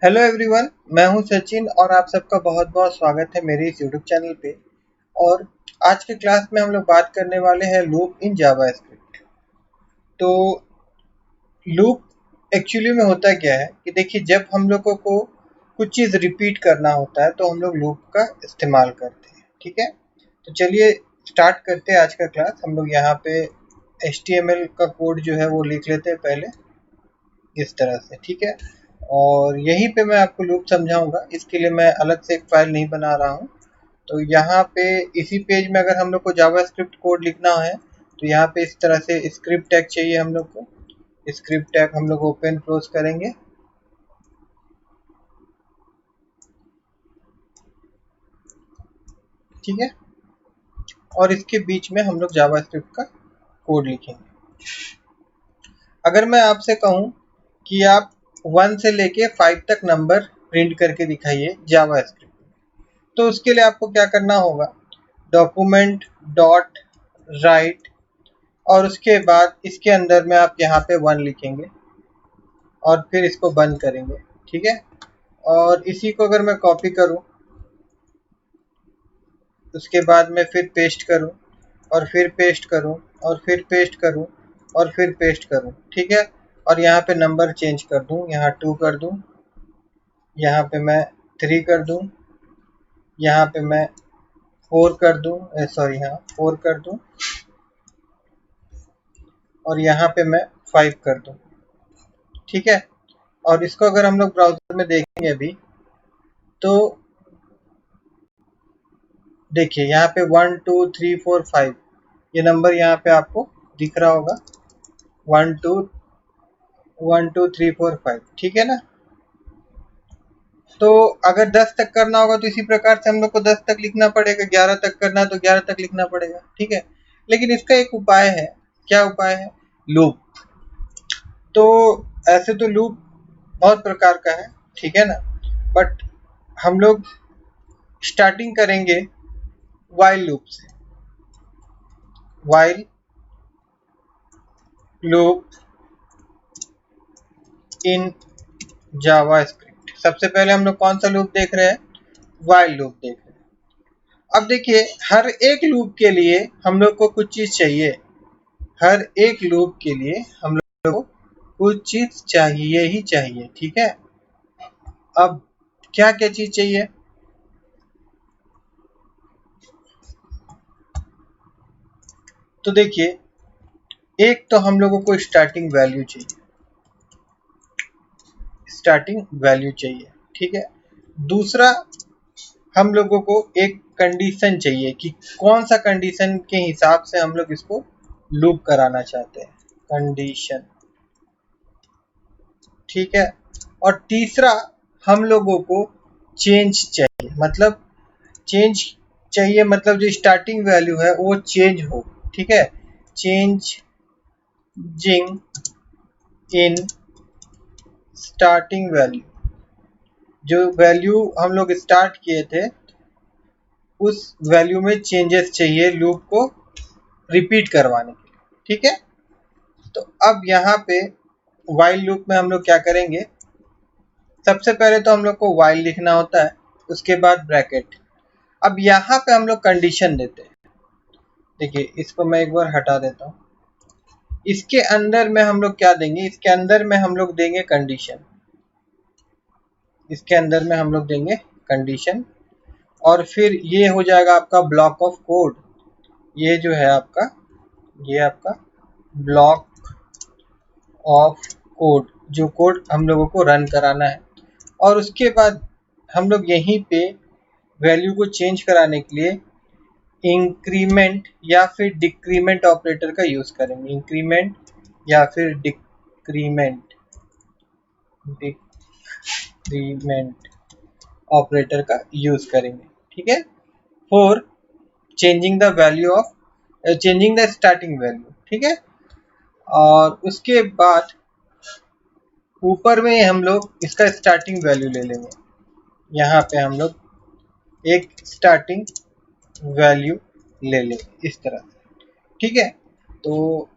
Hello everyone, मैं हूं सचिन और आप सबका बहुत बहुत स्वागत है मेरे इस यूट्यूब चैनल पे। और आज के क्लास में हम लोग बात करने वाले हैं लूप इन जावास्क्रिप्ट। तो लूप एक्चुअली में होता क्या है कि देखिए, जब हम लोगों को कुछ चीज़ रिपीट करना होता है तो हम लोग लूप का इस्तेमाल करते हैं। ठीक है, तो चलिए स्टार्ट करते हैं आज का क्लास। हम लोग यहाँ पे HTML का कोड जो है वो लिख लेते हैं पहले इस तरह से। ठीक है, और यहीं पे मैं आपको लूप समझाऊंगा। इसके लिए मैं अलग से एक फाइल नहीं बना रहा हूँ। तो यहाँ पे इसी पेज में अगर हम लोग को जावास्क्रिप्ट कोड लिखना है तो यहाँ पे इस तरह से स्क्रिप्ट टैग चाहिए हम लोग को। स्क्रिप्ट टैग हम लोग ओपन क्लोज करेंगे। ठीक है, और इसके बीच में हम लोग जावास्क्रिप्ट का कोड लिखेंगे। अगर मैं आपसे कहूँ कि आप 1 से लेके 5 तक नंबर प्रिंट करके दिखाइए जावास्क्रिप्ट, तो उसके लिए आपको क्या करना होगा, डॉक्यूमेंट डॉट राइट और उसके बाद इसके अंदर में आप यहाँ पे 1 लिखेंगे और फिर इसको बंद करेंगे। ठीक है, और इसी को अगर मैं कॉपी करूँ, उसके बाद मैं फिर पेस्ट करूँ और फिर पेस्ट करूँ और फिर पेस्ट करूँ और फिर पेस्ट करूँ। ठीक है, और यहाँ पे नंबर चेंज कर दूँ, यहाँ 2 कर दूँ, यहाँ पे मैं 3 कर दूँ, यहाँ पे मैं 4 कर दूँ, सॉरी हाँ 4 कर दूँ, और यहाँ पे मैं 5 कर दूँ। ठीक है, और इसको अगर हम लोग ब्राउज़र में देखेंगे अभी तो देखिए यहाँ पे 1 2 3 4 5 ये नंबर यहाँ पे आपको दिख रहा होगा। 1 2 1 2 3 4 5। ठीक है ना। तो अगर 10 तक करना होगा तो इसी प्रकार से हम लोग को 10 तक लिखना पड़ेगा, 11 तक करना है तो 11 तक लिखना पड़ेगा। ठीक है, लेकिन इसका एक उपाय है। क्या उपाय है? लूप। तो ऐसे तो लूप बहुत प्रकार का है, ठीक है ना, बट हम लोग स्टार्टिंग करेंगे वाइल लूप से। While loop in JavaScript. सबसे पहले हम लोग कौन सा लूप देख रहे हैं? वाइल लूप देख रहे हैं। अब देखिए, हर एक लूप के लिए हम लोग को कुछ चीज चाहिए। हर एक लूप के लिए हम लोग को कुछ चीज चाहिए ही चाहिए। ठीक है, अब क्या क्या चीज चाहिए? तो देखिए, एक तो हम लोगों को स्टार्टिंग वैल्यू चाहिए। स्टार्टिंग वैल्यू चाहिए। ठीक है, दूसरा हम लोगों को एक कंडीशन चाहिए कि कौन सा कंडीशन के हिसाब से हम लोग इसको लूप कराना चाहते हैं। कंडीशन। ठीक है, और तीसरा हम लोगों को चेंज चाहिए। मतलब चेंज चाहिए, मतलब जो स्टार्टिंग वैल्यू है वो चेंज हो। ठीक है, चेंजिंग इन स्टार्टिंग वैल्यू। जो वैल्यू हम लोग स्टार्ट किए थे उस वैल्यू में चेंजेस चाहिए लूप को रिपीट करवाने के लिए। ठीक है, तो अब यहाँ पे वाइल लूप में हम लोग क्या करेंगे, सबसे पहले तो हम लोग को वाइल लिखना होता है, उसके बाद ब्रैकेट। अब यहाँ पे हम लोग कंडीशन देते हैं। देखिए, इसको मैं एक बार हटा देता हूँ। इसके अंदर में हम लोग क्या देंगे? इसके अंदर में हम लोग देंगे कंडीशन। इसके अंदर में हम लोग देंगे कंडीशन, और फिर ये हो जाएगा आपका ब्लॉक ऑफ कोड। ये जो है आपका, ये आपका ब्लॉक ऑफ कोड, जो कोड हम लोगों को रन कराना है। और उसके बाद हम लोग यहीं पे वैल्यू को चेंज कराने के लिए इंक्रीमेंट या फिर डिक्रीमेंट ऑपरेटर का यूज करेंगे। इंक्रीमेंट या फिर डिक्रीमेंट डिक्रीमेंट ऑपरेटर का यूज करेंगे। ठीक है, for changing the value of changing the starting value. ठीक है, और उसके बाद ऊपर में हम लोग इसका स्टार्टिंग वैल्यू ले लेंगे। यहाँ पे हम लोग एक स्टार्टिंग वैल्यू ले लेंगे इस तरह से। ठीक है, तो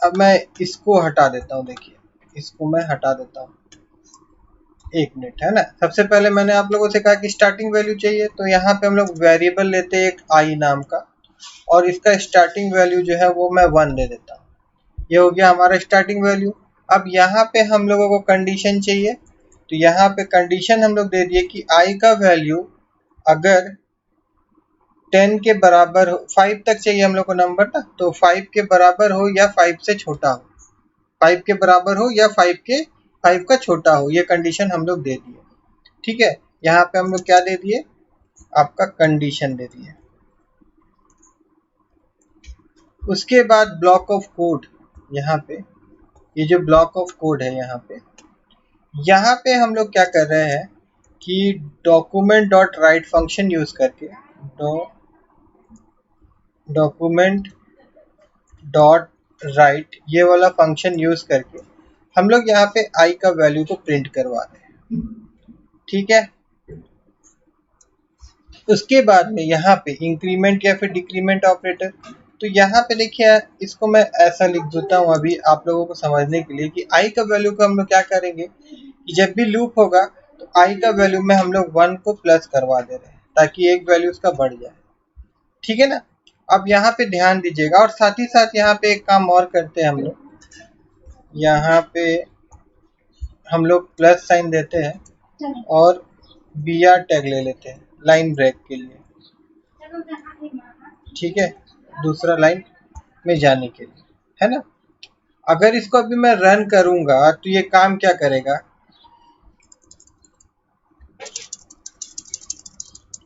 अब मैं इसको हटा देता हूँ। देखिए, इसको मैं हटा देता हूँ। एक मिनट, है ना। सबसे पहले मैंने आप लोगों से कहा कि स्टार्टिंग वैल्यू चाहिए, तो यहाँ पे हम लोग वेरिएबल लेते हैं एक आई नाम का, और इसका स्टार्टिंग वैल्यू जो है वो मैं 1 दे देता हूँ। ये हो गया हमारा स्टार्टिंग वैल्यू। अब यहाँ पे हम लोगों को कंडीशन चाहिए, तो यहाँ पे कंडीशन हम लोग दे दिए कि आई का वैल्यू अगर 10 के बराबर हो, 5 तक चाहिए हम लोग को नंबर ना, तो 5 के बराबर हो या 5 से छोटा हो, 5 के बराबर हो या 5 का छोटा हो, ये कंडीशन हम लोग दे दिए। ठीक है, यहाँ पे हम लोग क्या दे दिए, आपका कंडीशन दे दिए। उसके बाद ब्लॉक ऑफ कोड, यहाँ पे ये जो ब्लॉक ऑफ कोड है यहाँ पे हम लोग क्या कर रहे हैं कि document dot right function use करके डॉक्यूमेंट डॉट राइट ये वाला फंक्शन यूज करके हम लोग यहाँ पे आई का वैल्यू को प्रिंट करवा रहे हैं। ठीक है, उसके बाद में यहाँ पे इंक्रीमेंट या फिर डिक्रीमेंट ऑपरेटर, तो यहाँ पे देखिए इसको मैं ऐसा लिख देता हूँ अभी आप लोगों को समझने के लिए कि आई का वैल्यू को हम लोग क्या करेंगे कि जब भी लूप होगा तो आई का वैल्यू में हम लोग 1 को प्लस करवा दे रहे हैं ताकि एक वैल्यू उसका बढ़ जाए। ठीक है ना। अब यहाँ पे ध्यान दीजिएगा, और साथ ही साथ यहाँ पे एक काम और करते हैं हम लोग, यहाँ पे हम लोग प्लस साइन देते हैं और बी आर टैग ले लेते हैं लाइन ब्रेक के लिए। ठीक है, दूसरा लाइन में जाने के लिए, है ना। अगर इसको अभी मैं रन करूंगा तो ये काम क्या करेगा,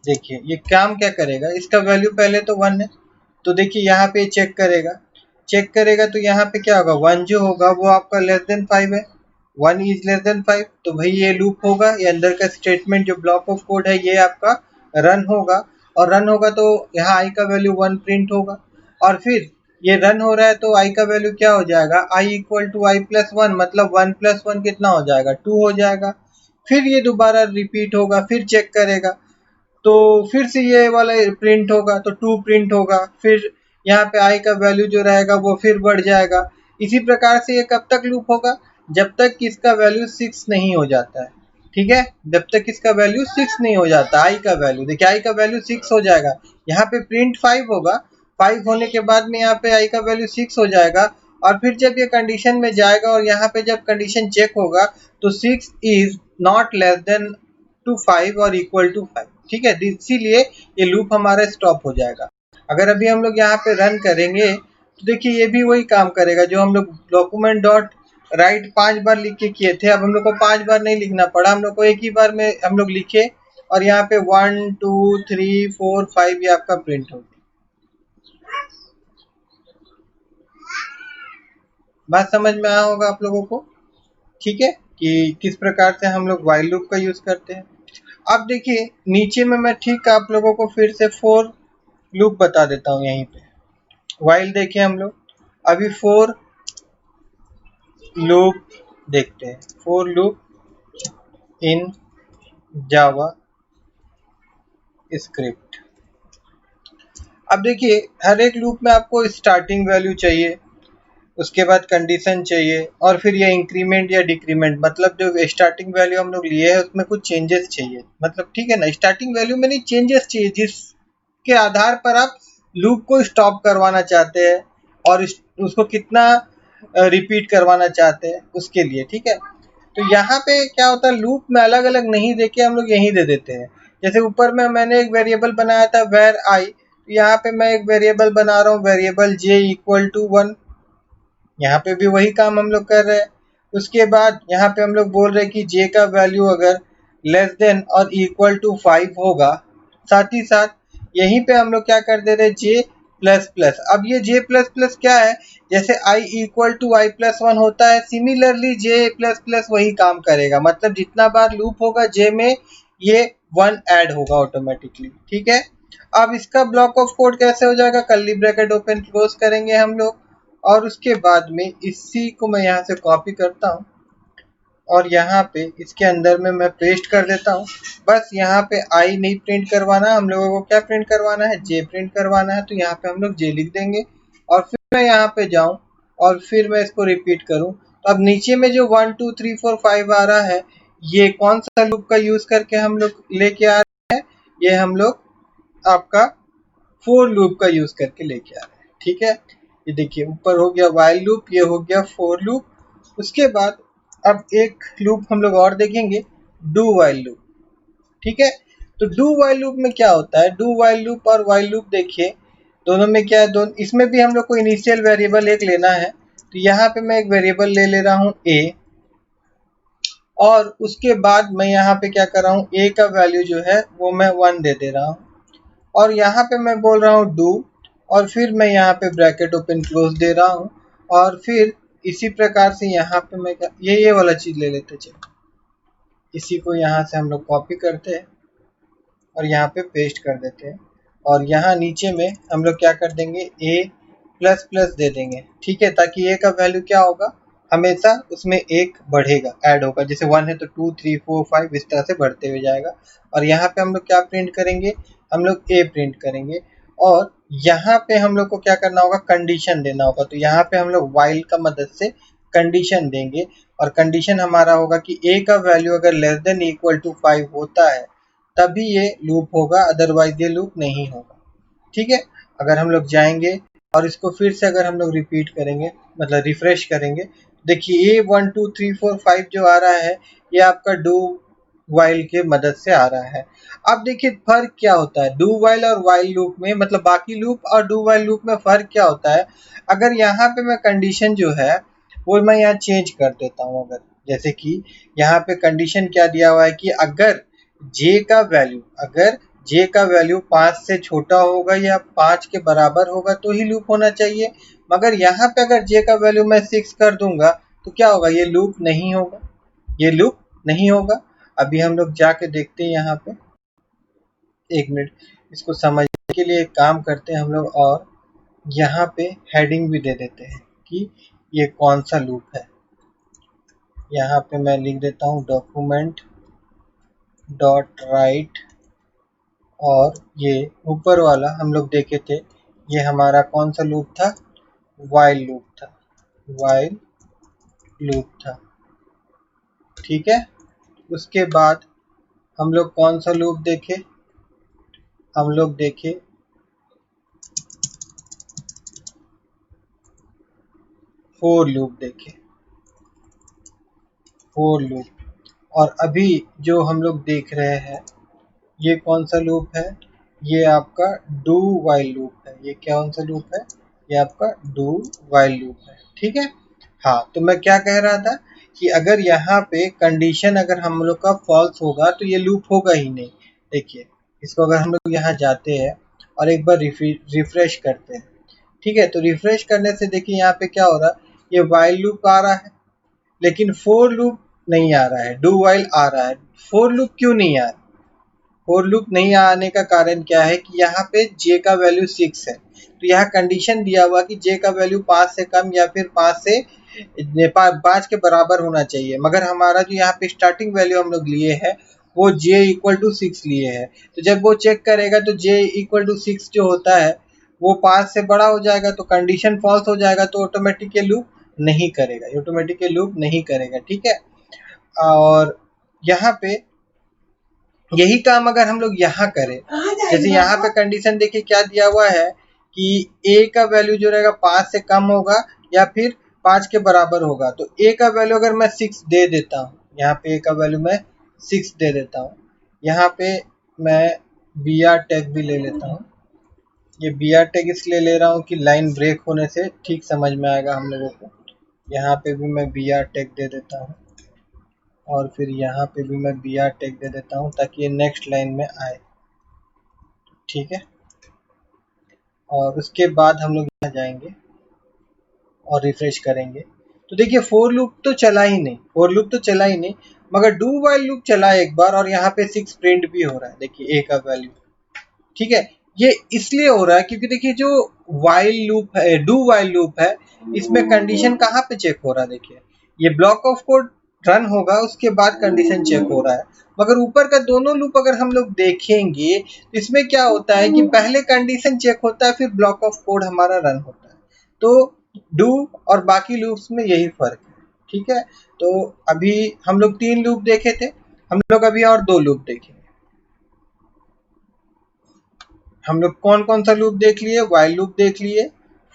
देखिए ये काम क्या करेगा, इसका वैल्यू पहले तो 1 है, तो देखिए यहाँ पे चेक करेगा तो यहाँ पे क्या होगा, 1 जो होगा वो आपका लेस देन 5 है, 1 इज लेस देन 5, तो भाई ये लूप होगा, ये अंदर का स्टेटमेंट जो ब्लॉक ऑफ कोड है ये आपका रन होगा, और रन होगा तो यहाँ आई का वैल्यू 1 प्रिंट होगा, और फिर ये रन हो रहा है तो आई का वैल्यू क्या हो जाएगा, I equal to I plus 1, मतलब 1 प्लस 1 कितना हो जाएगा, 2 हो जाएगा। फिर ये दोबारा रिपीट होगा, फिर चेक करेगा तो फिर से ये वाला प्रिंट होगा, तो 2 प्रिंट होगा, फिर यहाँ पे आई का वैल्यू जो रहेगा वो फिर बढ़ जाएगा। इसी प्रकार से ये कब तक लूप होगा, जब तक इसका वैल्यू 6 नहीं हो जाता है। ठीक है, जब तक इसका वैल्यू 6 नहीं हो जाता, आई का वैल्यू देखिए आई का वैल्यू 6 हो जाएगा, यहाँ पे प्रिंट 5 होगा, 5 होने के बाद में यहाँ पे आई का वैल्यू 6 हो जाएगा, और फिर जब ये कंडीशन में जाएगा और यहाँ पे जब कंडीशन चेक होगा तो 6 is not less than two 5 और इक्वल टू 5। ठीक है, इसीलिए ये लूप हमारा स्टॉप हो जाएगा। अगर अभी हम लोग यहाँ पे रन करेंगे तो देखिए ये भी वही काम करेगा जो हम लोग डॉक्यूमेंट डॉट राइट 5 बार लिख के किए थे, अब हम लोग को 5 बार नहीं लिखना पड़ा, हम लोग को एक ही बार में हम लोग लिखे और यहाँ पे 1 2 3 4 5 ये आपका प्रिंट हो गया। बात समझ में आया होगा आप लोगों को। ठीक है, कि किस प्रकार से हम लोग व्हाइल लूप का यूज करते हैं। अब देखिए नीचे में मैं ठीक आप लोगों को फिर से 4 लूप बता देता हूँ यहीं पे। व्हाइल देखें हम लोग, अभी 4 लूप देखते हैं, 4 लूप इन जावा स्क्रिप्ट। अब देखिए हर एक लूप में आपको स्टार्टिंग वैल्यू चाहिए, उसके बाद कंडीशन चाहिए, और फिर ये इंक्रीमेंट या डिक्रीमेंट, मतलब जो स्टार्टिंग वैल्यू हम लोग लिए हैं उसमें कुछ चेंजेस चाहिए, मतलब ठीक है ना, स्टार्टिंग वैल्यू में नहीं चेंजेस चाहिए जिसके आधार पर आप लूप को स्टॉप करवाना चाहते हैं और उसको कितना रिपीट करवाना चाहते हैं उसके लिए। ठीक है, तो यहाँ पे क्या होता है, लूप में अलग अलग नहीं देके हम लोग यही दे देते हैं। जैसे ऊपर में मैंने एक वेरिएबल बनाया था वेर आई, तो यहाँ पे मैं एक वेरिएबल बना रहा हूँ वेरिएबल जे इक्वल टू 1, यहाँ पे भी वही काम हम लोग कर रहे हैं। उसके बाद यहाँ पे हम लोग बोल रहे हैं कि जे का वैल्यू अगर लेस देन और इक्वल टू 5 होगा, साथ ही साथ यहीं पे हम लोग क्या कर दे रहे हैं, जे प्लस प्लस। अब ये जे प्लस प्लस क्या है, जैसे I equal to I plus 1 होता है, सिमिलरली जे प्लस प्लस वही काम करेगा, मतलब जितना बार लूप होगा जे में ये 1 ऐड होगा ऑटोमेटिकली। ठीक है, अब इसका ब्लॉक ऑफ कोड कैसे हो जाएगा, कर्ली ब्रैकेट ओपन क्लोज करेंगे हम लोग, और उसके बाद में इसी को मैं यहाँ से कॉपी करता हूँ और यहाँ पे इसके अंदर में मैं पेस्ट कर देता हूँ। बस यहाँ पे आई नहीं प्रिंट करवाना, हम लोगों को क्या प्रिंट करवाना है, जे प्रिंट करवाना है, तो यहाँ पे हम लोग जे लिख देंगे और फिर मैं यहाँ पे जाऊँ और फिर मैं इसको रिपीट करूँ, तो अब नीचे में जो 1 2 3 4 5 आ रहा है ये कौन सा लूप का यूज करके हम लोग लेके आ रहे हैं, ये हम लोग आपका फोर लूप का यूज करके लेके आ रहे हैं। ठीक है, ये देखिए ऊपर हो गया व्हाइल लूप, ये हो गया फोर लूप। उसके बाद अब एक लूप हम लोग और देखेंगे, डू व्हाइल लूप। ठीक है, तो डू व्हाइल लूप में क्या होता है, डू व्हाइल लूप और व्हाइल लूप देखिए दोनों में क्या है, दोनों इसमें भी हम लोग को इनिशियल वेरिएबल एक लेना है। तो यहाँ पे मैं एक वेरिएबल ले रहा हूँ a, और उसके बाद मैं यहाँ पे क्या कर रहा हूँ, a का वैल्यू जो है वो मैं 1 दे रहा हूँ, और यहाँ पे मैं बोल रहा हूँ डू, और फिर मैं यहाँ पे ब्रैकेट ओपन क्लोज दे रहा हूँ, और फिर इसी प्रकार से यहाँ पे मैं ये वाला चीज ले लेते, चलो इसी को यहाँ से हम लोग कॉपी करते हैं और यहाँ पे पेस्ट कर देते हैं, और यहाँ नीचे में हम लोग क्या कर देंगे, a प्लस प्लस दे देंगे। ठीक है, ताकि a का वैल्यू क्या होगा, हमेशा उसमें एक बढ़ेगा, ऐड होगा, जैसे 1 है तो 2 3 4 5 इस तरह से बढ़ते हुए जाएगा। और यहाँ पे हम लोग क्या प्रिंट करेंगे, हम लोग a प्रिंट करेंगे, और यहाँ पे हम लोग को क्या करना होगा, कंडीशन देना होगा। तो यहाँ पे हम लोग व्हाइल का मदद से कंडीशन देंगे, और कंडीशन हमारा होगा कि a का वैल्यू अगर लेस देन इक्वल टू 5 होता है तभी ये लूप होगा, अदरवाइज ये लूप नहीं होगा। ठीक है, अगर हम लोग जाएंगे और इसको फिर से अगर हम लोग रिपीट करेंगे, मतलब रिफ्रेश करेंगे, देखिए ये 1 2 3 4 5 जो आ रहा है ये आपका डू वाइल के मदद से आ रहा है। अब देखिए फर्क क्या होता है डू वाइल और वाइल लूप में, मतलब बाकी लूप और डू वाइल लूप में फर्क क्या होता है। अगर यहाँ पे मैं कंडीशन जो है वो मैं यहाँ चेंज कर देता हूँ, अगर जैसे कि यहाँ पे कंडीशन क्या दिया हुआ है कि अगर जे का वैल्यू 5 से छोटा होगा या 5 के बराबर होगा तो ही लूप होना चाहिए। मगर यहाँ पे अगर जे का वैल्यू मैं 6 कर दूंगा तो क्या होगा, ये लूप नहीं होगा, ये लूप नहीं होगा। अभी हम लोग जाके देखते हैं यहाँ पे, एक मिनट इसको समझने के लिए एक काम करते हैं हम लोग, और यहाँ पे हेडिंग भी दे देते हैं कि ये कौन सा लूप है। यहाँ पे मैं लिख देता हूँ डॉक्यूमेंट डॉट राइट, और ये ऊपर वाला हम लोग देखे थे ये हमारा कौन सा लूप था, व्हाइल लूप था, व्हाइल लूप था। ठीक है, उसके बाद हम लोग कौन सा लूप देखे, हम लोग देखे फोर लूप देखे, फोर लूप। और अभी जो हम लोग देख रहे हैं ये कौन सा लूप है, ये आपका डू वाइल लूप है। ये कौन सा लूप है, ये आपका डू वाइल लूप है। ठीक है, हाँ तो मैं क्या कह रहा था कि अगर यहाँ पे कंडीशन अगर हम लोग का फॉल्स होगा तो ये लूप होगा ही नहीं। देखिए इसको अगर हम लोग यहाँ जाते हैं और एक बार रिफ्रेश करते हैं, ठीक है, तो रिफ्रेश करने से देखिए यहाँ पे क्या हो रहा है, ये वाइल लूप आ रहा है लेकिन फोर लूप नहीं आ रहा है, डू वाइल आ रहा है। फोर लूप क्यों नहीं आ रहा, फोर लूप नहीं आने का कारण क्या है कि यहाँ पे जे का वैल्यू 6 है, तो यहाँ कंडीशन दिया हुआ कि जे का वैल्यू 5 से कम या फिर 5 के बराबर होना चाहिए। मगर हमारा जो यहाँ पे स्टार्टिंग वैल्यू हम लोग लिए है वो जे इक्वल टू 6 लिए है, तो जब वो चेक करेगा तो जे इक्वल टू 6 जो होता है वो 5 से बड़ा हो जाएगा, तो कंडीशन फॉल्स हो जाएगा, तो ऑटोमेटिक ये लूप नहीं करेगा, ऑटोमेटिक ये लूप नहीं करेगा। ठीक है, और यहाँ पे यही काम अगर हम लोग यहाँ करें, जैसे यहाँ पे कंडीशन देखिए क्या दिया हुआ है कि a का वैल्यू जो रहेगा 5 से कम होगा या फिर 5 के बराबर होगा, तो a का वैल्यू अगर मैं 6 दे देता हूँ, यहाँ पे a का वैल्यू मैं 6 दे देता हूँ, यहाँ पे मैं br टैग भी ले लेता हूँ। ये br टैग इसलिए ले रहा हूँ कि लाइन ब्रेक होने से ठीक समझ में आएगा हम लोगों को। यहाँ पे भी मैं br टैग दे देता हूँ, और फिर यहाँ पे भी मैं br टैग दे देता हूँ ताकि ये नेक्स्ट लाइन में आए। ठीक है, और उसके बाद हम लोग यहाँ जाएंगे और रिफ्रेश करेंगे, तो देखिए फोर लूप तो चला ही नहीं, फोर लूप तो चला ही नहीं, मगर डू वाइल लूप चला एक बार, और यहाँ पे 6 प्रिंट भी हो रहा है, देखिए a का वैल्यू। ठीक है, ये इसलिए हो रहा है क्योंकि देखिए जो वाइल लूप है, डू वाइल लूप है, इसमें कंडीशन कहाँ पे चेक हो रहा है, देखिए ये ब्लॉक ऑफ कोड रन होगा उसके बाद कंडीशन चेक हो रहा है। मगर ऊपर का दोनों लूप अगर हम लोग देखेंगे तो इसमें क्या होता है कि पहले कंडीशन चेक होता है फिर ब्लॉक ऑफ कोड हमारा रन होता है। तो डू और बाकी लूप्स में यही फर्क है। ठीक है, तो अभी हम लोग 3 लूप देखे थे, हम लोग अभी और 2 लूप देखेंगे। हम लोग कौन कौन सा लूप देख लिए? व्हाइल लूप देख लिए,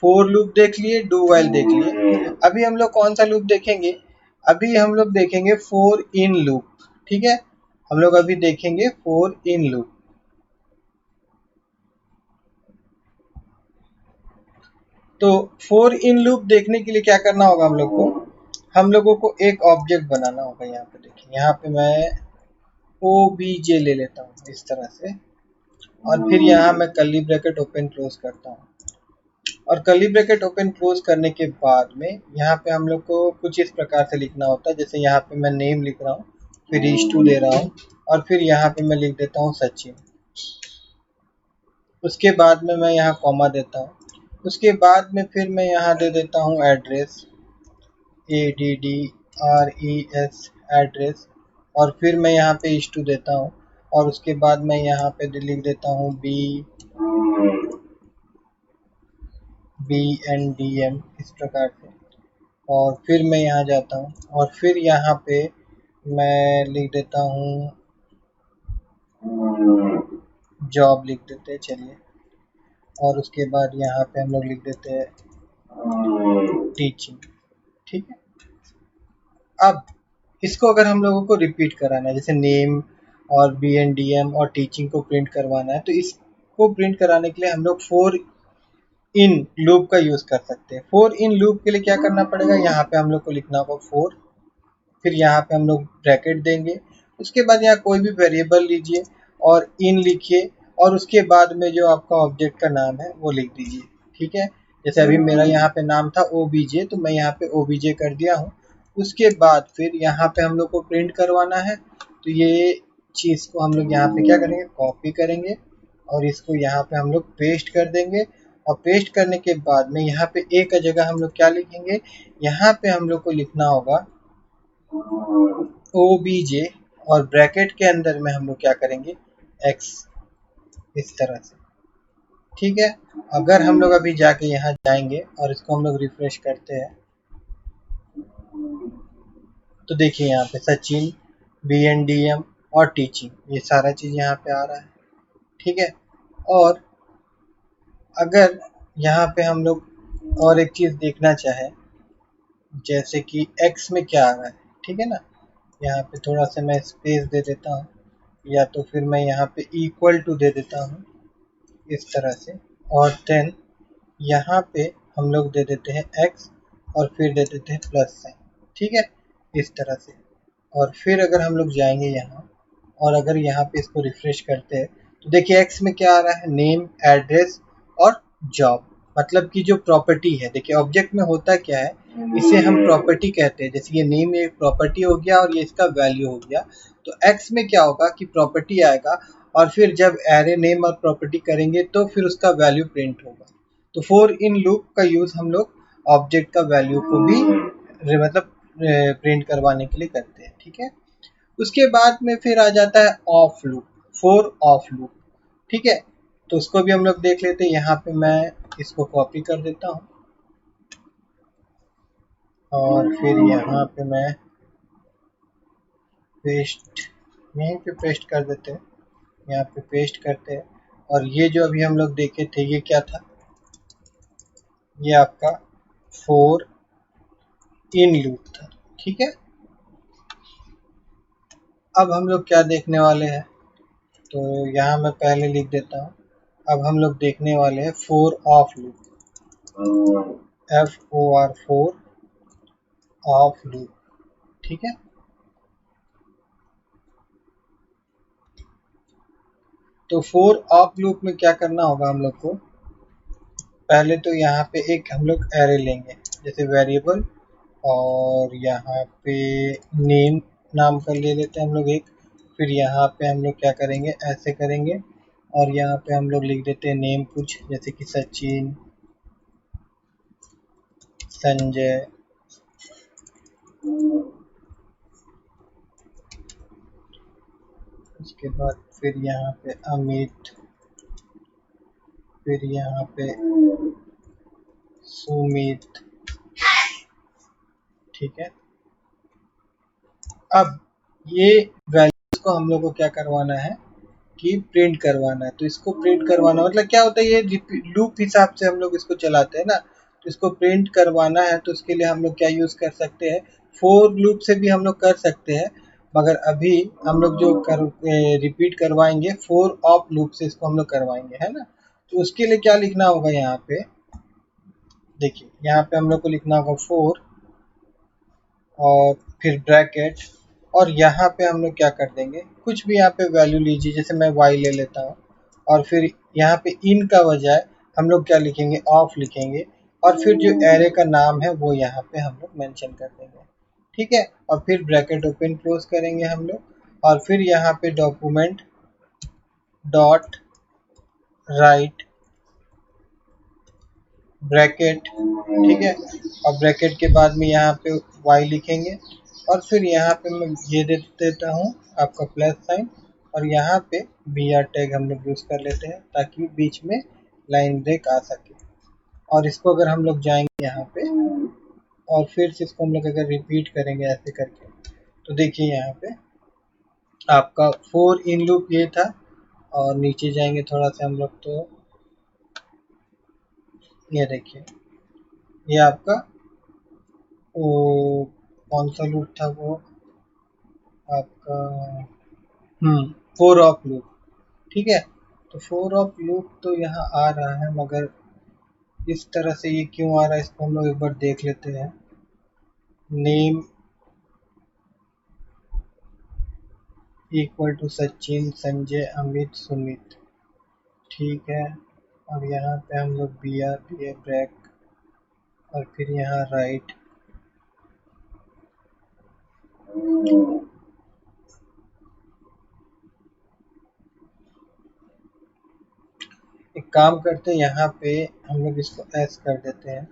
फोर लूप देख लिए, डू व्हाइल देख लिए। अभी हम लोग कौन सा लूप देखेंगे? अभी हम लोग देखेंगे फोर इन लूप। ठीक है, हम लोग अभी देखेंगे फोर इन लूप। तो फोर इन लूप देखने के लिए क्या करना होगा हम लोग को? हम लोगों को एक ऑब्जेक्ट बनाना होगा। यहाँ पे देखिए, यहाँ पे मैं OBJ ले लेता हूँ इस तरह से, और फिर यहाँ मैं कर्ली ब्रैकेट ओपन क्लोज करता हूँ। और कर्ली ब्रैकेट ओपन क्लोज करने के बाद में यहाँ पे हम लोग को कुछ इस प्रकार से लिखना होता है। जैसे यहाँ पे मैं नेम लिख रहा हूँ, फिर ईश2 दे रहा हूँ, और फिर यहाँ पे मैं लिख देता हूँ सचिन। उसके बाद में मैं यहाँ कॉमा देता हूँ। उसके बाद में फिर मैं यहाँ दे देता हूँ एड्रेस, ADDRES एड्रेस, और फिर मैं यहाँ पे ईश2 देता हूँ, और उसके बाद मैं यहाँ पे लिख देता हूँ BNDM इस प्रकार से। और फिर मैं यहाँ जाता हूँ, और फिर यहाँ पे मैं लिख देता हूँ जॉब, लिख देते हैं चलिए। और उसके बाद यहाँ पे हम लोग लिख देते हैं टीचिंग। ठीक है, अब इसको अगर हम लोगों को रिपीट कराना है, जैसे नेम और BNDM और टीचिंग को प्रिंट करवाना है, तो इसको प्रिंट कराने के लिए हम लोग फोर इन लूप का यूज कर सकते हैं। फोर इन लूप के लिए क्या करना पड़ेगा? यहाँ पे हम लोग को लिखना होगा फोर, फिर यहाँ पे हम लोग ब्रैकेट देंगे, उसके बाद यहाँ कोई भी वेरिएबल लीजिए और इन लिखिए, और उसके बाद में जो आपका ऑब्जेक्ट का नाम है वो लिख दीजिए। ठीक है, जैसे अभी मेरा यहाँ पे नाम था OBJ, तो मैं यहाँ पे OBJ कर दिया हूँ। उसके बाद फिर यहाँ पे हम लोग को प्रिंट करवाना है, तो ये चीज़ को हम लोग यहाँ पे क्या करेंगे? कॉपी करेंगे, और इसको यहाँ पे हम लोग पेस्ट कर देंगे। और पेस्ट करने के बाद में यहाँ पे एक जगह हम लोग क्या लिखेंगे? यहाँ पे हम लोग को लिखना होगा OBJ, और ब्रैकेट के अंदर में हम लोग क्या करेंगे? X, इस तरह से। ठीक है, अगर हम लोग अभी जाके यहाँ जाएंगे और इसको हम लोग रिफ्रेश करते हैं, तो देखिए यहाँ पे सचिन, BNDM और टीचिंग, ये सारा चीज़ यहाँ पे आ रहा है। ठीक है, और अगर यहाँ पे हम लोग और एक चीज़ देखना चाहें, जैसे कि X में क्या आ रहा है, ठीक है ना, यहाँ पे थोड़ा सा मैं स्पेस दे देता हूँ, या तो फिर मैं यहाँ पे इक्वल टू दे देता हूँ इस तरह से, और देन यहाँ पे हम लोग दे देते हैं X, और फिर दे देते हैं प्लस साइन। ठीक है, इस तरह से। और फिर अगर हम लोग जाएंगे यहाँ, और अगर यहाँ पे इसको रिफ्रेश करते हैं, तो देखिए X में क्या आ रहा है? नेम, एड्रेस और जॉब, मतलब कि जो प्रॉपर्टी है। देखिए ऑब्जेक्ट में होता क्या है, इसे हम प्रॉपर्टी कहते हैं। जैसे ये नेम एक प्रॉपर्टी हो गया और ये इसका वैल्यू हो गया, तो X में क्या होगा कि प्रॉपर्टी आएगा, और फिर जब एरे नेम और प्रॉपर्टी करेंगे तो फिर उसका वैल्यू प्रिंट होगा। तो फोर इन लूप का यूज हम लोग ऑब्जेक्ट का वैल्यू को भी मतलब प्रिंट करवाने के लिए करते हैं। ठीक है, उसके बाद में फिर आ जाता है of loop, four of loop. ठीक है, तो उसको भी हम लोग देख लेते हैं। यहाँ पे मैं इसको कॉपी कर देता हूँ, और फिर यहाँ पे मैं पेस्ट, यहीं पे पेस्ट कर देते हैं, यहाँ पे पेस्ट करते हैं। और ये जो अभी हम लोग देखे थे, ये क्या था? ये आपका फोर इन लूप था। ठीक है, अब हम लोग क्या देखने वाले हैं? तो यहाँ मैं पहले लिख देता हूँ। अब हम लोग देखने वाले हैं four of loop, FOR, four of loop. ठीक है, तो फोर ऑफ लूप में क्या करना होगा हम लोग को? पहले तो यहाँ पे एक हम लोग एरे लेंगे, जैसे वेरिएबल, और यहाँ पे नेम नाम का ले लेते हैं हम लोग एक। फिर यहाँ पे हम लोग क्या करेंगे? ऐसे करेंगे, और यहाँ पे हम लोग लिख देते हैं नेम कुछ, जैसे कि सचिन, संजय, उसके बाद फिर यहाँ पे अमित, फिर यहाँ पे सुमित। ठीक है, अब ये वैल्यूज को हम लोग को क्या करवाना है कि प्रिंट करवाना है। तो इसको प्रिंट करवाना मतलब क्या होता है, ये लूप हिसाब से हम लोग इसको चलाते हैं ना, तो इसको प्रिंट करवाना है तो उसके लिए हम लोग क्या यूज कर सकते हैं, फोर लूप से भी हम लोग कर सकते हैं, मगर अभी हम लोग जो रिपीट करवाएंगे फोर ऑफ लूप से इसको हम लोग करवाएंगे, है ना। तो उसके लिए क्या लिखना होगा यहाँ पे, देखिए यहाँ पे हम लोग को लिखना होगा फोर और फिर ब्रैकेट, और यहाँ पे हम लोग क्या कर देंगे, कुछ भी यहाँ पे वैल्यू लीजिए, जैसे मैं y ले लेता हूँ, और फिर यहाँ पे इन का बजाय हम लोग क्या लिखेंगे, ऑफ लिखेंगे, और फिर जो एरे का नाम है वो यहाँ पे हम लोग मेंशन कर देंगे, ठीक है। और फिर ब्रैकेट ओपन क्लोज करेंगे हम लोग, और फिर यहाँ पे डॉक्यूमेंट डॉट राइट ब्रैकेट, ठीक है, और ब्रैकेट के बाद में यहाँ पे y लिखेंगे, और फिर यहाँ पे मैं ये दे देता हूँ आपका प्लस साइन, और यहाँ पे br टैग हम लोग यूज़ कर लेते हैं ताकि बीच में लाइन ब्रेक आ सके। और इसको अगर हम लोग जाएंगे यहाँ पे और फिर से इसको हम लोग अगर रिपीट करेंगे ऐसे करके, तो देखिए यहाँ पे आपका फोर इन लूप ये था, और नीचे जाएंगे थोड़ा सा हम लोग, तो ये देखिए ये आपका वो कौन सा लूप था, वो आपका फोर ऑफ लूप, ठीक है। तो फोर ऑफ लूप तो यहाँ आ रहा है, मगर इस तरह से ये क्यों आ रहा है इसको हम लोग एक बार देख लेते हैं। Name equal to Sachin Sanjay Amit Sumit, ठीक है, और यहाँ पे हम लोग बी आर ब्रैक, और फिर यहाँ राइट, एक काम करते हैं यहाँ पे हम लोग इसको एस कर देते हैं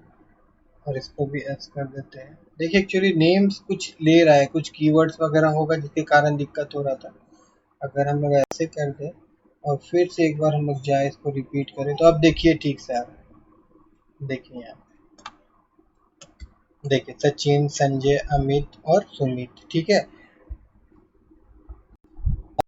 और इसको भी एस कर देते हैं। देखिए एक्चुअली नेम्स कुछ ले रहा है, कुछ कीवर्ड्स वगैरह होगा जिसके कारण दिक्कत हो रहा था। अगर हम लोग ऐसे कर दें और फिर से एक बार हम लोग जाए इसको रिपीट करें, तो अब देखिए ठीक से आ रहा है। देखिए यहाँ देखिए सचिन संजय अमित और सुमित, ठीक है।